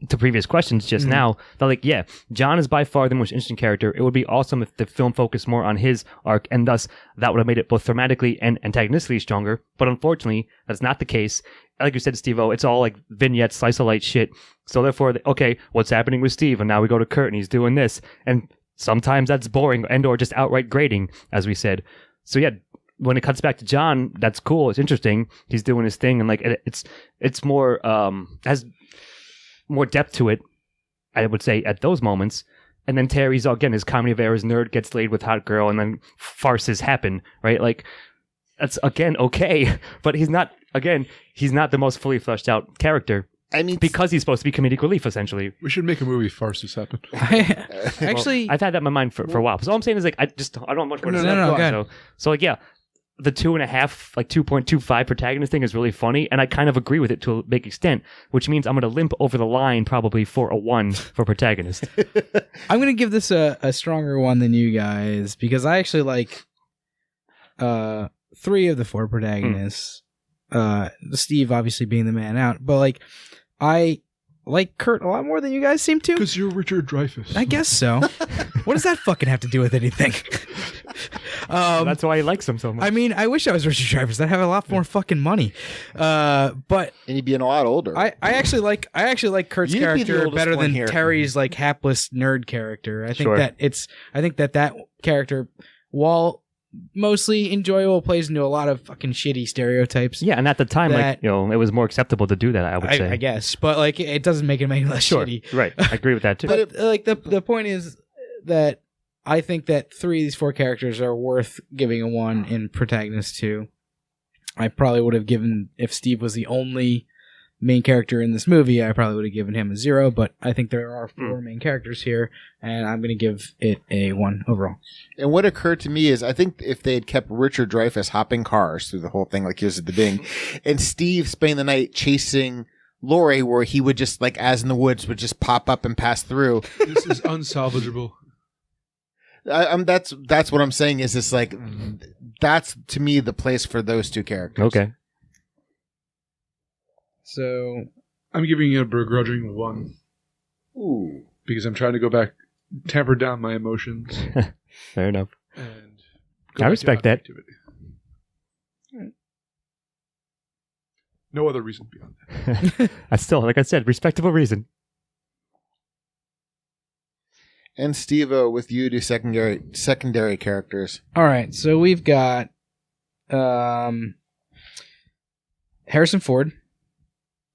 to previous questions just now. That like, yeah, John is by far the most interesting character. It would be awesome if the film focused more on his arc, and thus that would have made it both thematically and antagonistically stronger. But unfortunately, that's not the case. Like you said, Steve-O, it's all like vignettes, slice of life shit. So therefore, okay, what's happening with Steve? And now we go to Kurt and he's doing this. And sometimes that's boring and or just outright grating, as we said. So yeah, when it cuts back to John, that's cool. It's interesting. He's doing his thing, and like it's more has more depth to it, I would say, at those moments. And then Terry's, again, his comedy of errors, nerd gets laid with hot girl, and then farces happen, right? Like, that's, again, okay. But he's not the most fully fleshed out character. I mean, because he's supposed to be comedic relief, essentially. We should make a movie farces happen. Actually, I've had that in my mind for a while. So all I'm saying is, like, I don't have much more to say. No, so like, yeah, the 2.5, like 2.25 protagonist thing is really funny, and I kind of agree with it to a big extent, which means I'm going to limp over the line probably for a 1 for protagonist. I'm going to give this a stronger 1 than you guys, because I actually like 3 of the 4 protagonists. Steve obviously being the man out, but like I like Kurt a lot more than you guys seem to. Because you're Richard Dreyfuss. I guess so. What does that fucking have to do with anything? That's why he likes him so much. I mean, I wish I was Richard Dreyfuss. I'd have a lot more fucking money. But and he'd be a lot older. I actually like Kurt's character better than Terry's like hapless nerd character. I think that character, while mostly enjoyable, plays into a lot of fucking shitty stereotypes. Yeah, and at the time, like, you know, it was more acceptable to do that, I would say. I guess. But like, it doesn't make him any less shitty. Right. I agree with that too. But like the point is that I think that 3 of these 4 characters are worth giving a 1 in protagonist 2. I probably would have given, if Steve was the only main character in this movie, I probably would have given him a 0, but I think there are 4 main characters here, and I'm going to give it a 1 overall. And what occurred to me is, I think if they had kept Richard Dreyfuss hopping cars through the whole thing like he was at the beginning, and Steve spending the night chasing Laurie, where he would just, like, as in the woods, would just pop up and pass through. This is unsalvageable. That's what I'm saying is, it's like, that's to me the place for those 2 characters. Okay. So I'm giving it a begrudging 1. Ooh. Because I'm trying to go back, tamper down my emotions. Fair enough. And I respect that. Right. No other reason beyond that. I still, like I said, respectable reason. And Steve-O, with you do secondary characters. All right, so we've got Harrison Ford,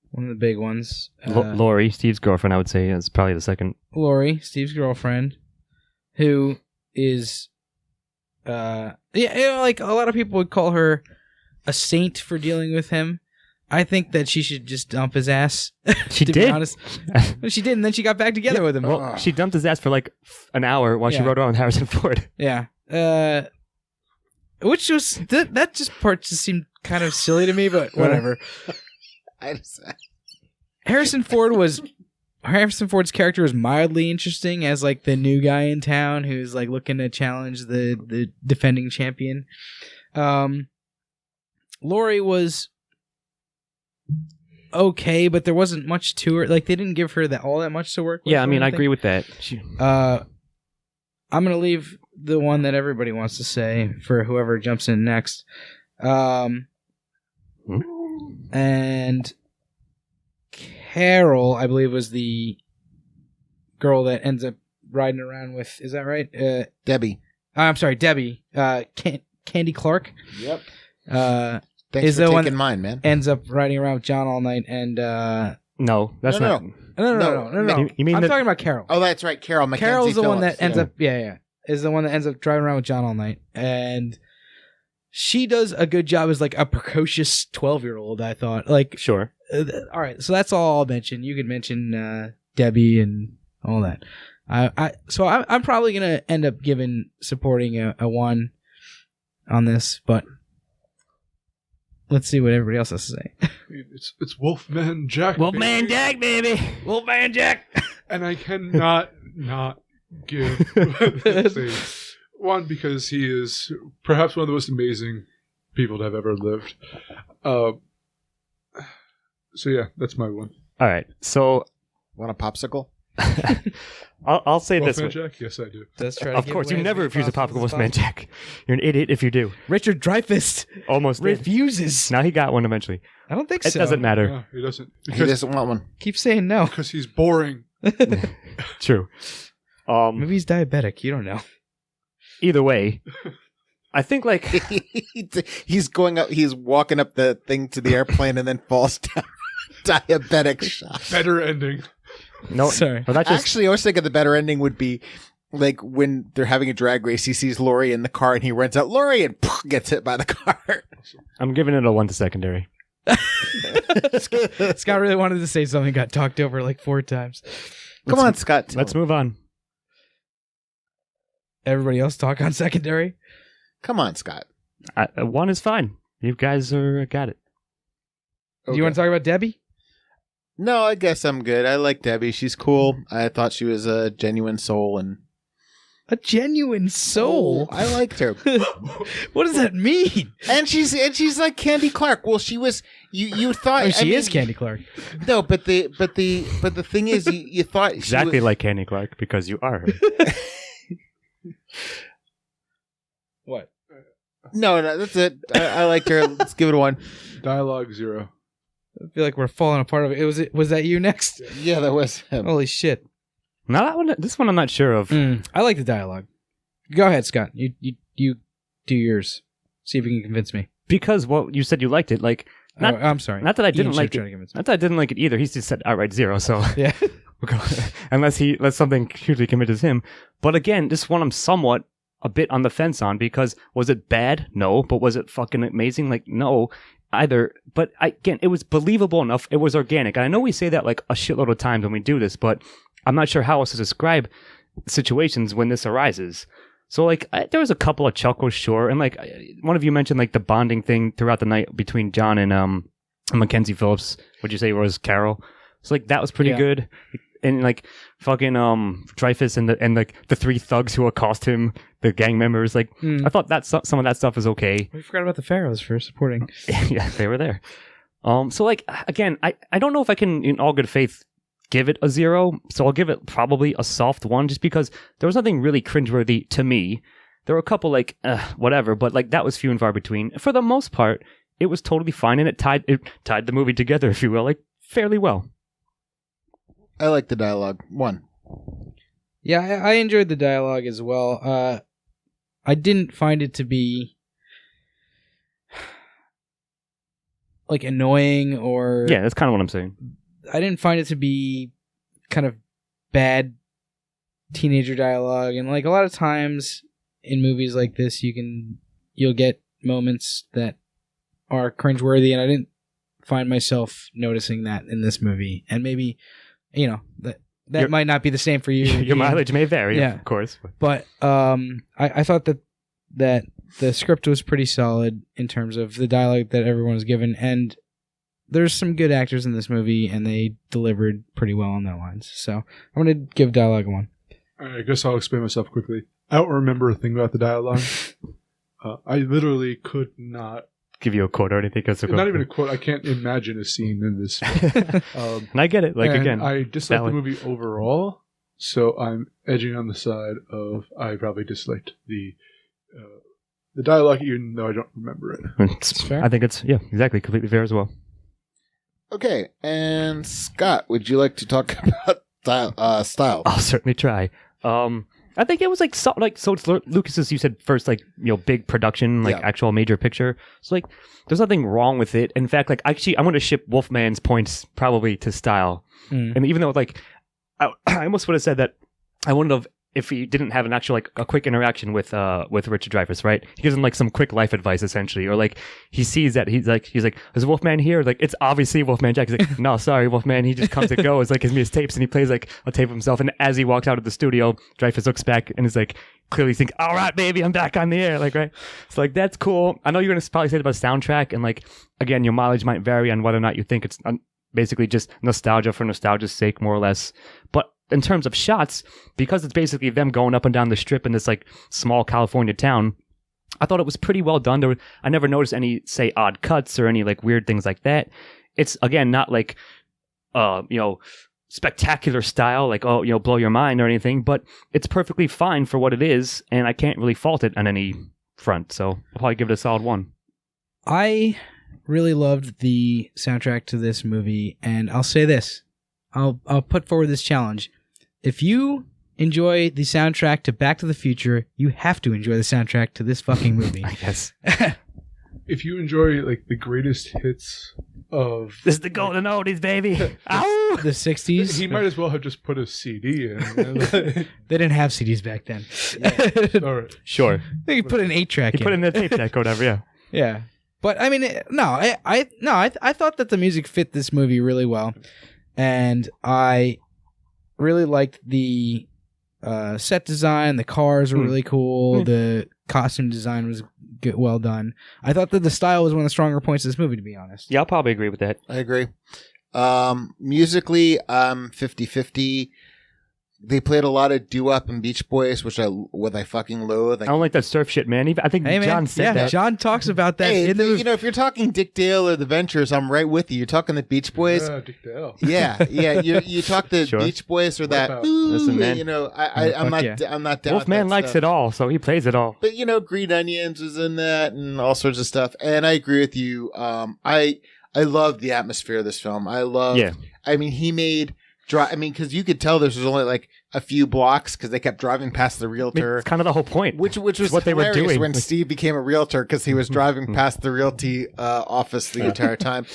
one of the big ones. Laurie, Steve's girlfriend, I would say, is probably the second. Laurie, Steve's girlfriend, who is, like a lot of people would call her a saint for dealing with him. I think that she should just dump his ass. She to did. Be honest. She did, and then she got back together with him. Well, she dumped his ass for like an hour while she rode around with Harrison Ford. Yeah. Which was that part just seemed kind of silly to me, but whatever. Harrison Ford's character was mildly interesting as like the new guy in town who's like looking to challenge the defending champion. Laurie was okay, but there wasn't much to her. Like, they didn't give her all that much to work with. Yeah, I mean, I agree with that. I'm going to leave the one that everybody wants to say for whoever jumps in next. And Carol, I believe, was the girl that ends up riding around with, is that right? Debbie. I'm sorry, Debbie. Candy Clark. Yep. Thanks for taking mine, man. Ends up riding around with John all night, and no, that's not. No. You mean I'm talking about Carol. Oh, that's right, Carol. Mackenzie Carol's the Phillips. one that ends up, is the one that ends up driving around with John all night, and she does a good job as like a precocious 12-year-old. I thought like Sure. all right, so that's all I'll mention. You can mention Debbie and all that. I'm probably gonna end up giving supporting a 1 on this, but let's see what everybody else has to say. It's Wolfman Jack. Wolfman baby. Jack, baby. Wolfman Jack. And I cannot not give a 1 because he is perhaps one of the most amazing people to have ever lived. So yeah, that's my 1. All right. So Want a popsicle? I'll say this Wolfman one. Jack? Yes, I do. Let's try to Of give course, away you as never many refuse a popsicles popsicle as Wolfman possible. Jack. You're an idiot if you do. Richard Dreyfuss Almost did. refuses. Now he got one eventually. I don't think It so. doesn't matter. No, he doesn't. He Because, doesn't want one. Keep saying no. because he's boring. True. Maybe he's diabetic. You don't know. Either way, I think like He's going up. He's walking up the thing to the airplane and then falls down. Diabetic shock. Better ending. no. Sorry. Well, that just Actually, I was thinking the better ending would be like when they're having a drag race. He sees Lori in the car and he runs out. Lori and gets hit by the car. I'm giving it a 1 to secondary. Scott really wanted to say something, got talked over like 4 times. Come on, Scott. Let's move on. Everybody else talk on secondary. Come on, Scott. 1 is fine. You guys are got it. Do you want to talk about Debbie? No, I guess I'm good. I like Debbie. She's cool. I thought she was a genuine soul, and A genuine soul. I liked her. What does that mean? And she's like Candy Clark. Well, she was. You thought Oh, she I mean, is Candy Clark. No, but the thing is, you thought Exactly she like Candy Clark because you are her. What? no, that's it. I liked her. Let's give it a 1. Dialogue 0. I feel like we're falling apart of it. Was that you next? Yeah, that was him. Holy shit. Now that one, this one I'm not sure of. I like the dialogue. Go ahead, Scott. You do yours. See if you can convince me. Because you said you liked it. Like not, I'm sorry. not that I didn't Ian like should it. try to convince me. Not that I didn't like it either. He just said outright 0. So Yeah. we'll go, unless something hugely convinces him. But again, this one I'm somewhat a bit on the fence on because was it bad? No. But was it fucking amazing? Like no. Either, but again, it was believable enough. It was organic. And I know we say that like a shitload of times when we do this, but I'm not sure how else to describe situations when this arises. So like, there was a couple of chuckles, sure. And like, one of you mentioned like the bonding thing throughout the night between John and Mackenzie Phillips. Would you say it was Carol? So like, that was pretty good. And like fucking Dreyfus and like the 3 thugs who accost him, the gang members, like I thought that some of that stuff was okay. We forgot about the Pharaohs for supporting. Yeah, they were there. So like again, I don't know if I can in all good faith give it a 0. So I'll give it probably a soft 1 just because there was nothing really cringeworthy to me. There were a couple like whatever, but like that was few and far between. For the most part, it was totally fine and it tied the movie together, if you will, like fairly well. I like the dialogue. 1. Yeah, I enjoyed the dialogue as well. I didn't find it to be like annoying or Yeah, that's kind of what I'm saying. I didn't find it to be kind of bad teenager dialogue. And like a lot of times in movies like this, you'll get moments that are cringeworthy, and I didn't find myself noticing that in this movie. And maybe, that might not be the same for you. Your Ian. mileage may vary, Yeah. of course. But I thought that the script was pretty solid in terms of the dialogue that everyone was given, and there's some good actors in this movie, and they delivered pretty well on their lines. So I'm going to give dialogue a 1. All right, I guess I'll explain myself quickly. I don't remember a thing about the dialogue. I literally could not. Give you a quote or anything. Not even a quote. I can't imagine a scene in this. And I get it. Like, and again. I disliked valid. the movie overall, so I'm edging on the side of I probably disliked the dialogue, even though I don't remember it. It's fair. I think it's, yeah, exactly. Completely fair as well. Okay, and Scott, would you like to talk about style? I'll certainly try. I think it was like so it's Lucas's, you said first, like, big production, like actual major picture. So like, there's nothing wrong with it. In fact, like, actually, I'm going to ship Wolfman's points probably to style. And even though like, I almost would have said that I wouldn't have if he didn't have an actual like a quick interaction with Richard Dreyfuss, right? He gives him like some quick life advice essentially, or like he sees that he's like, is Wolfman here? Like it's obviously Wolfman Jack. He's like, no, sorry, Wolfman. He just comes and goes. Like gives me his tapes and he plays like a tape of himself. And as he walks out of the studio, Dreyfuss looks back and is like clearly think, all right, baby, I'm back on the air. Like right, so like that's cool. I know you're gonna probably say it about soundtrack and like again, your mileage might vary on whether or not you think it's basically just nostalgia for nostalgia's sake, more or less, but in terms of shots, because it's basically them going up and down the strip in this like small California town, I thought it was pretty well done. I never noticed any, say, odd cuts or any like weird things like that. It's again not like, spectacular style, like blow your mind or anything, but it's perfectly fine for what it is, and I can't really fault it on any front. So I'll probably give it a solid 1. I really loved the soundtrack to this movie, and I'll say this: I'll put forward this challenge. If you enjoy the soundtrack to Back to the Future, you have to enjoy the soundtrack to this fucking movie. I guess. If you enjoy like the greatest hits of This is the golden oldies, baby. Ow! The 60s. he might as well have just put a CD in. They didn't have CDs back then. All right. Sure. They could put an 8-track You in. put in the tape deck or whatever, yeah. Yeah. But I mean, I thought that the music fit this movie really well, and I really liked the set design. The cars were really cool. The costume design was well done. I thought that the style was one of the stronger points of this movie, to be honest. Yeah, I'll probably agree with that. I agree. Musically, 50-50. They played a lot of doo-wop and Beach Boys, which I fucking loathe. I don't like that surf shit, man. I think Hey, man. John said that. John talks about that Hey, in the movie. you know, if you're talking Dick Dale or the Ventures, I'm right with you. You're talking the Beach Boys. Yeah, Dick Dale. Yeah. You talk the Sure. Beach Boys or that. Wipeout. Ooh, Listen, man. you know, I'm not. yeah. I'm not down. Wolfman with that likes stuff. it all, so he plays it all. But you know, Green Onions was in that and all sorts of stuff. And I agree with you. I love the atmosphere of this film. Yeah. I mean, he made. Because you could tell this was only like a few blocks because they kept driving past the I mean, realtor. it's kind of the whole point. Which was what they were hilarious doing. when Steve became a realtor because he was driving past the realty office the entire time.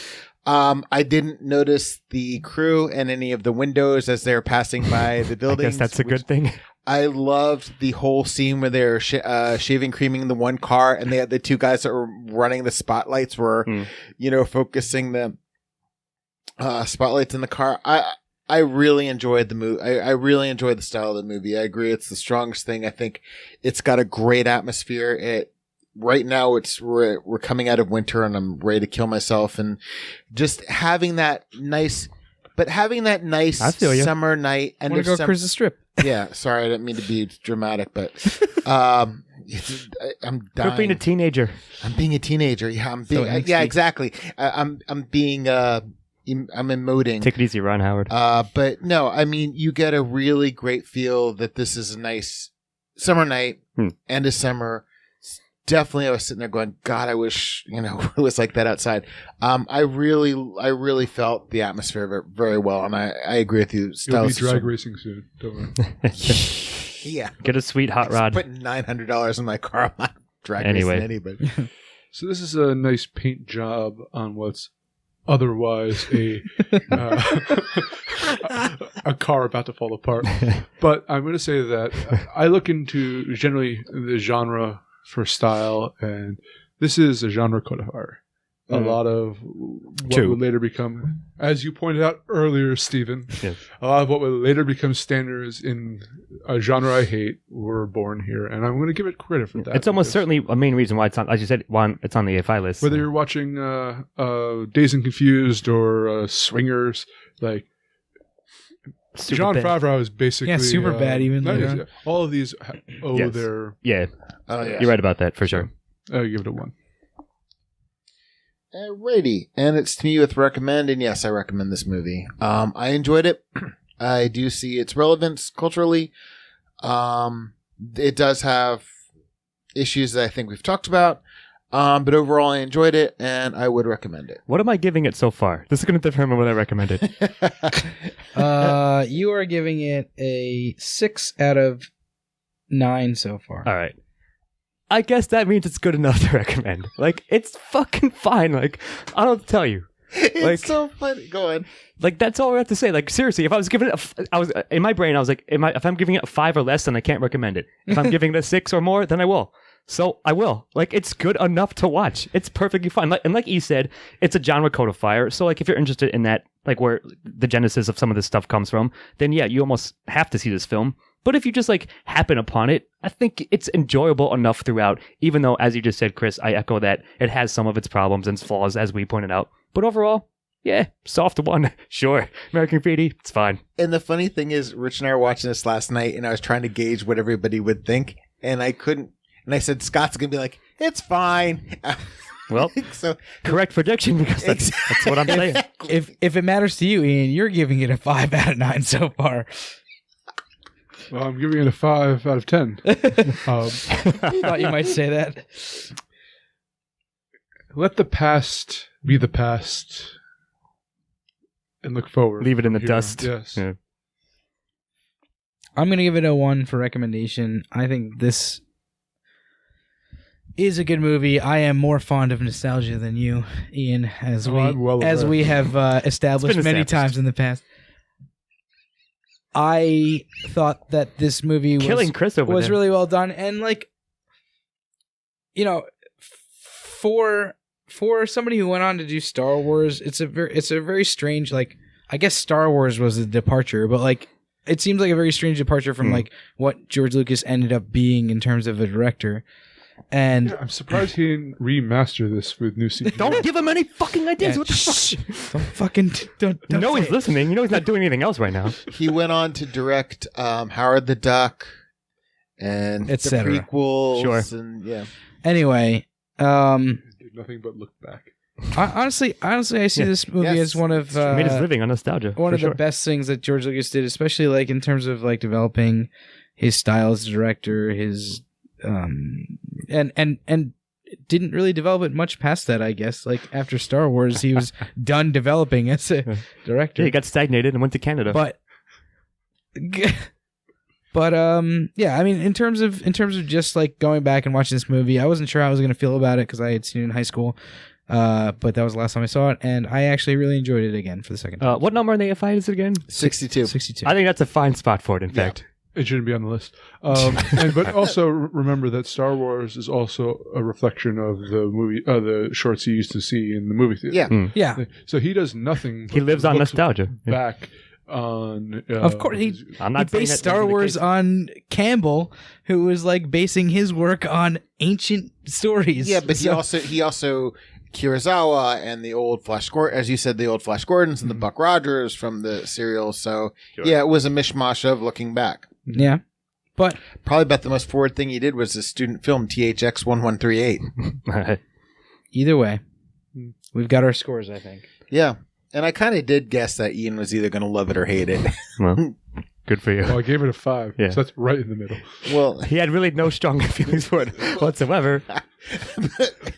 I didn't notice the crew and any of the windows as they were passing by the I buildings. guess that's a good thing. I loved the whole scene where they're shaving creaming the one car, and they had the two guys that were running the spotlights were, focusing the spotlights in the car. I really enjoyed the movie. I really enjoyed the style of the movie. I agree. It's the strongest thing. I think it's got a great atmosphere. Right now we're coming out of winter and I'm ready to kill myself, and just having that nice I feel you. summer night. And Want to go cruise the strip? yeah. Sorry. I didn't mean to be dramatic, but, I'm dying. Quit being a teenager. I'm being a teenager. Yeah. I'm being, So angsty. yeah, exactly. I'm being, I'm emoting. Take it easy, Ron Howard. But no, I mean, you get a really great feel that this is a nice summer night, end of summer. Definitely, I was sitting there going, God, I wish, it was like that outside. I really felt the atmosphere of it very well. And I agree with you. You'll be drag racing soon. Don't worry. Yeah. Get a sweet hot rod. Putting $900 in my car. I'm not drag Anyway. racing anybody. So this is a nice paint job on what's otherwise a car about to fall apart. But I'm going to say that I look into generally the genre for style, and this is a genre codifier. A lot of what would later become, as you pointed out earlier, Stephen, Yes. a lot of what would later become standards in a genre I hate were born here, and I'm going to give it credit for that. It's almost because certainly a main reason why it's on, as you said, why it's on the AFI list. whether you're watching Dazed and Confused or Swingers, like Super John bad. Favreau is basically Superbad even that later is- on. all of these owe Yes. their. Yeah, Oh, yeah. you're right about that for sure. I give it a 1. Alrighty. And it's to me with recommend. And yes, I recommend this movie. I enjoyed it. I do see its relevance culturally. It does have issues that I think we've talked about. But overall, I enjoyed it and I would recommend it. What am I giving it so far? This is going to determine whether I recommend it. You are giving it a 6 out of 9 so far. All right. I guess that means it's good enough to recommend. Like, it's fucking fine. Like, I don't tell you. It's Like- so funny. Go on. Like, that's all I have to say. Like, seriously, if I was giving it I was in my brain, I was like, if I'm giving it a 5 or less, then I can't recommend it. If I'm giving it a 6 or more, then I will. So I will. Like, it's good enough to watch. It's perfectly fine. Like E said, it's a genre codifier. So, like, if you're interested in that, like, where the genesis of some of this stuff comes from, then yeah, you almost have to see this film. But if you just, like, happen upon it, I think it's enjoyable enough throughout, even though, as you just said, Chris, I echo that it has some of its problems and flaws, as we pointed out. But overall, yeah, soft one. Sure. American Graffiti, it's fine. And the funny thing is, Rich and I were watching this last night, and I was trying to gauge what everybody would think, and I couldn't. And I said, Scott's going to be like, it's fine. Well, So correct prediction, because that's what I'm saying. If it matters to you, Ian, you're giving it a 5 out of 9 so far. Well, I'm giving it a 5 out of 10. Thought you might say that. Let the past be the past and look forward. Leave it in the from here. dust. Yes. Yeah. I'm going to give it a 1 for recommendation. I think this is a good movie. I am more fond of nostalgia than you, Ian, as I'm well aware. we have established It's been many established. times in the past. I thought that this movie Killing Chris over was there. really well done, and like, you know, for somebody who went on to do Star Wars, it's a very strange, like, I guess Star Wars was a departure, but like it seems like a very strange departure from like what George Lucas ended up being in terms of a director. And Yeah, I'm surprised he didn't remaster this with new CGI. Don't give him any fucking ideas. Yeah, What the shh. fuck? don't fucking don't You know say he's it. listening. You know he's not doing anything else right now. he went on to direct Howard the Duck and Et the cetera. prequels. Sure. And yeah. Anyway, Did nothing but look back. honestly, I see this movie Yes. as one of Made his living on nostalgia. one for of sure. the best things that George Lucas did, especially like in terms of like developing his style as a director, his and didn't really develop it much past that, I guess. Like after Star Wars, he was done developing as a director. Yeah, he got stagnated and went to Canada. But yeah, I mean, in terms of just like going back and watching this movie, I wasn't sure how I was going to feel about it because I had seen it in high school. But that was the last time I saw it, and I actually really enjoyed it again for the second time. What number on the AFI is it again? 62. 62. I think that's a fine spot for it, in fact. It shouldn't be on the list. But also remember that Star Wars is also a reflection of the movie, the shorts he used to see in the movie theater. Yeah. Yeah, So he does nothing. He lives on looks nostalgia. Yeah. Back on. of course. I'm He not saying based that Star isn't the Wars case. on Campbell, who was like basing his work on ancient stories. Yeah, but So- he also Kurosawa and the old Flash Gordon, as you said, the old Flash Gordons and the Buck Rogers from the serial. So Sure. yeah, it was a mishmash of looking back. yeah, but Probably about the most forward thing he did was his student film THX 1138. either way, we've got our scores, I think. Yeah, and I kind of did guess that Ian was either going to love it or hate it. Well, good for you. Well, I gave it a 5. Yeah. So that's right in the middle. Well, He had really no strong feelings for it whatsoever. I'm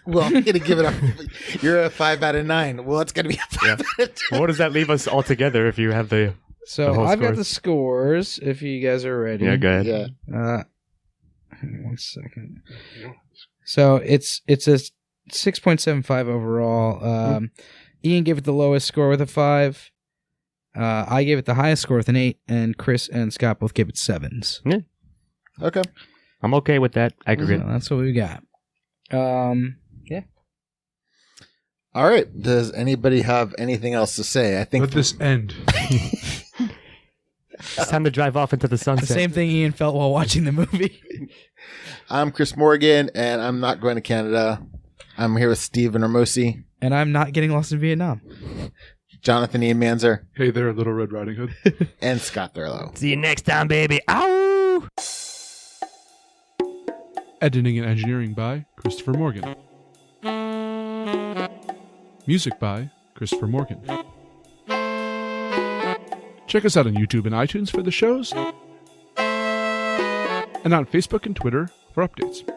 going to give it a. You're a 5 out of 9. Well, it's going to be a 5 out of 10. What does that leave us all together if you have the... So The whole I've got scores. the scores. If you guys are ready. Yeah, go ahead. Yeah. Hang on 1 second. So it's a 6.75 overall. Ian gave it the lowest score with a 5. I gave it the highest score with an 8, and Chris and Scott both gave it 7s. Okay. I'm okay with that aggregate. So that's what we got. Yeah. All right. Does anybody have anything else to say? I think Let this end. It's time to drive off into the The sunset. same thing Ian felt while watching the movie. I'm Chris Morgan, and I'm not going to Canada. I'm here with Steve and Ramosi, And I'm not getting lost in Vietnam. Jonathan Ian Manzer, Hey there, Little Red Riding Hood. and Scott Thurlow. See you next time, baby. Ow! Editing and engineering by Christopher Morgan. Music by Christopher Morgan. Check us out on YouTube and iTunes for the shows, and on Facebook and Twitter for updates.